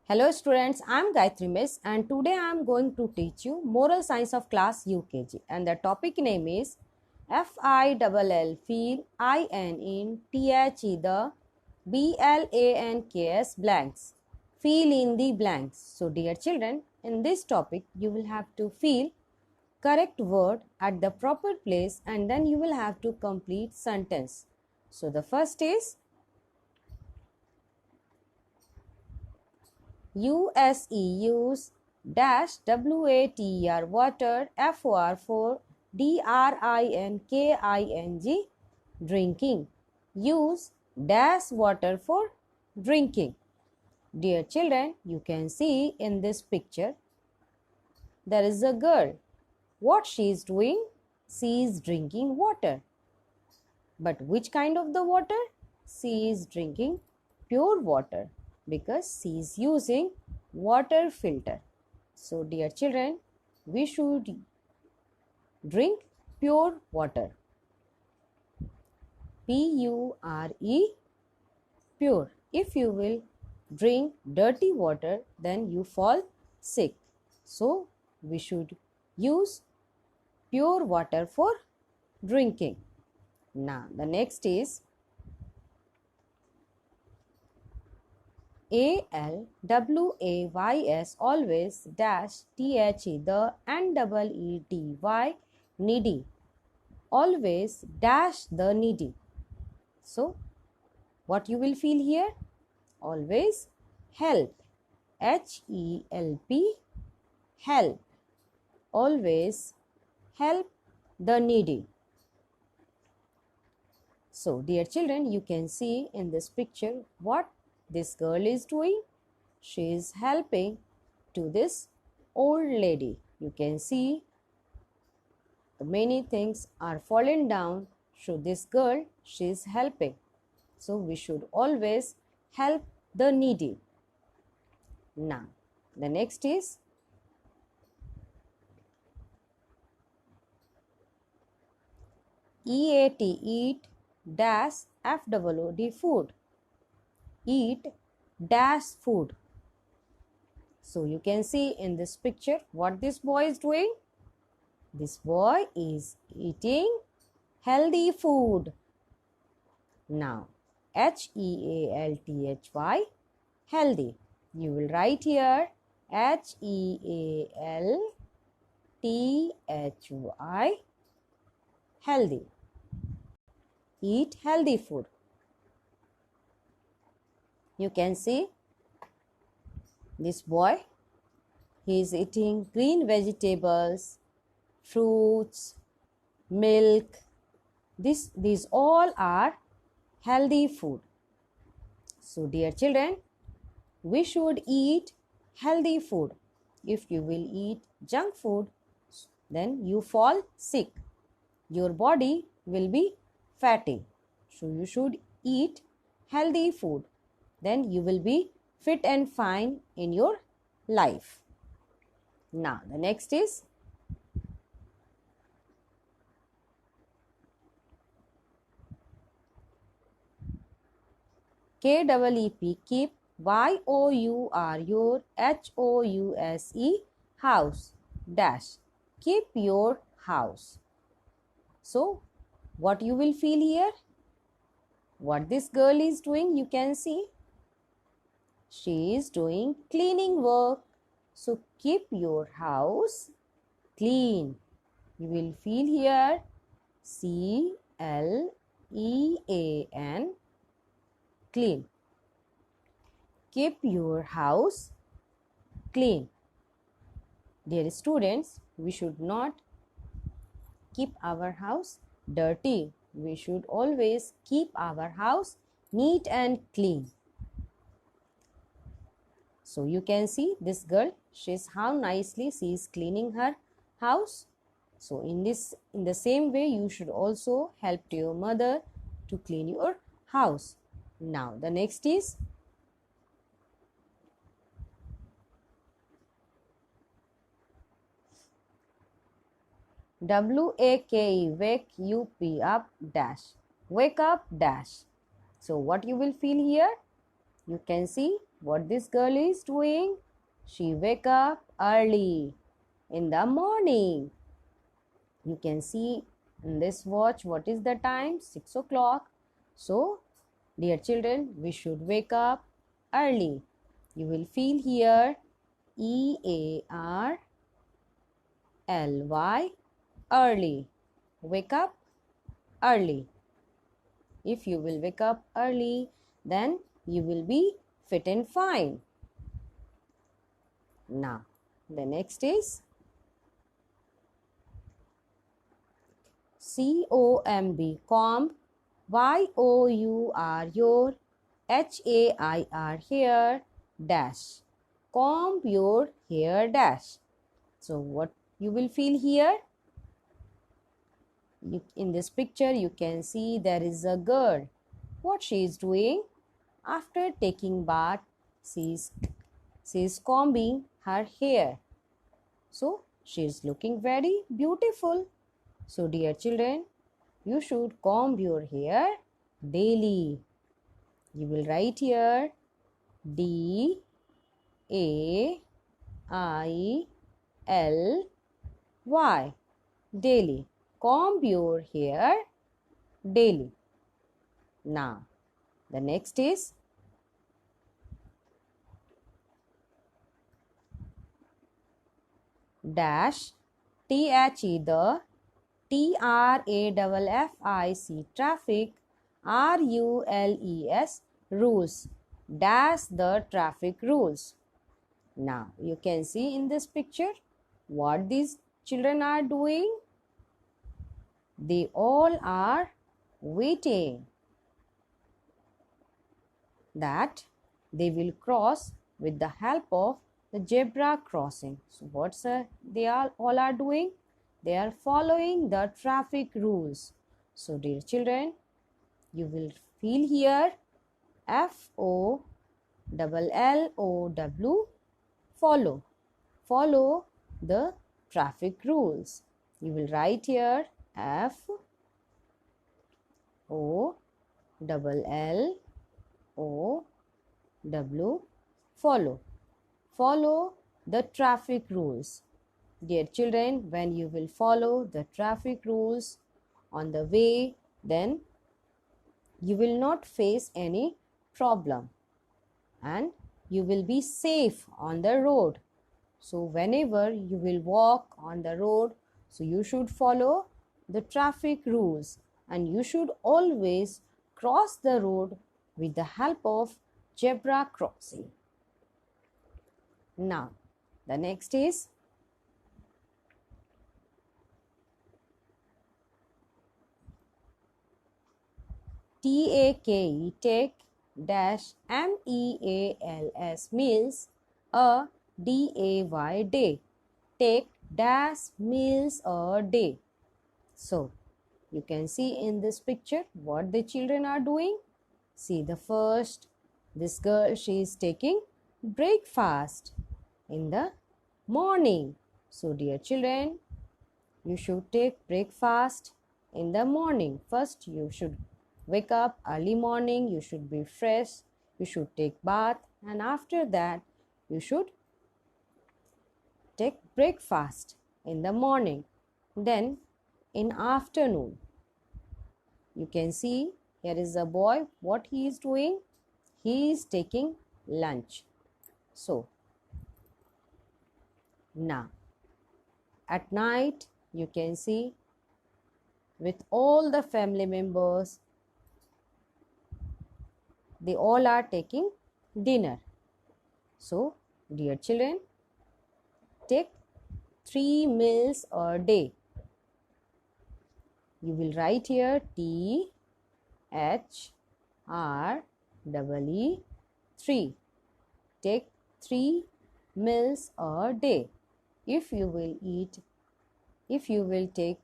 Hello students, I am Gayatri Miss and today I am going to teach you Moral Science of Class UKG and the topic name is FILL feel IN in THE the BLANKS blanks. Fill in the blanks. So dear children, in this topic you will have to fill correct word at the proper place and then you will have to complete sentence. So the first is USE use dash WATER water FOR for DRINKING drinking. Use dash water for drinking. Dear children, you can see in this picture there is a girl. What she is doing? She is drinking water. But which kind of the water? She is drinking pure water because she is using water filter. So dear children, we should drink pure water. Pure, pure. If you will drink dirty water, then you fall sick. So we should use pure water for drinking. Now the next is ALWAYS always dash THE the NEETY needy. Always dash the needy. So what you will feel here? Always help. HELP help. Always help the needy. So dear children, you can see in this picture what this girl is doing. She is helping to this old lady. You can see many things are falling down. So this girl, she is helping. So we should always help the needy. Now the next is EAT eat dash FOOD food. Eat dash food. So you can see in this picture what this boy is doing. This boy is eating healthy food. Now HEALTHY healthy. You will write here HEALTHY healthy. Eat healthy food. You can see this boy, he is eating green vegetables, fruits, milk. These all are healthy food. So dear children, we should eat healthy food. If you will eat junk food, then you fall sick. Your body will be fatty. So you should eat healthy food. Then you will be fit and fine in your life. Now the next is KEEP keep YOUR your HOUSE house dash keep your house. So what you will feel here? What this girl is doing, you can see. She is doing cleaning work. So keep your house clean. You will feel here CLEAN clean. Keep your house clean. Dear students, we should not keep our house dirty. We should always keep our house neat and clean. So you can see this girl, she's how nicely she is cleaning her house. So in the same way, you should also help to your mother to clean your house. Now the next is WAKE wake you up dash wake up dash. So what you will feel here? You can see What this girl is doing? She wake up early in the morning. You can see in this watch what is the time? 6 o'clock. So, dear children, we should wake up early. You will feel here EARLY, early. Wake up early. If you will wake up early, then you will be fit and fine. Now, the next is COMB, comb, YOUR, your, HAIR, hair, dash. Comb your hair, dash. So, what you will feel here? In this picture, you can see there is a girl. What she is doing? After taking bath, she is combing her hair. So, she is looking very beautiful. So, dear children, you should comb your hair daily. You will write here DAILY, daily. Comb your hair daily. Now, the next is dash, THE, the TRAFFIC, traffic, RULES, rules. Dash the traffic rules. Now, you can see in this picture what these children are doing. They all are waiting that they will cross with the help of the zebra crossing. So, they all are doing? They are following the traffic rules. So, dear children, you will feel here FOLLOW, follow. Follow the traffic rules. You will write here FOLLOW, follow. Follow the traffic rules. Dear children, when you will follow the traffic rules on the way, then you will not face any problem and you will be safe on the road. So, whenever you will walk on the road, so you should follow the traffic rules and you should always cross the road with the help of zebra crossing. Now, the next is TAKE, take, dash, MEALS, meals, a DAY, day. Take dash meals a day. So, you can see in this picture what the children are doing. See the first, this girl, she is taking breakfast in the morning. So, dear children, you should take breakfast in the morning. First, you should wake up early morning, you should be fresh, you should take bath, and after that you should take breakfast in the morning. Then in afternoon, you can see here is a boy, what he is doing? He is taking lunch. So, now at night you can see with all the family members, they all are taking dinner. So, dear children, take 3 meals a day. You will write here THREE, 3. Take 3 meals a day. If you will take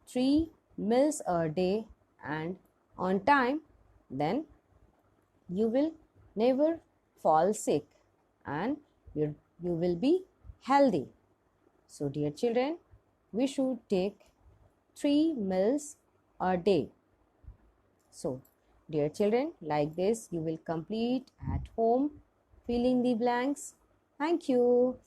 3 meals a day and on time, then you will never fall sick and you will be healthy. So, dear children, we should take 3 meals a day. So, dear children, like this you will complete at home Fill in the blanks. Thank you.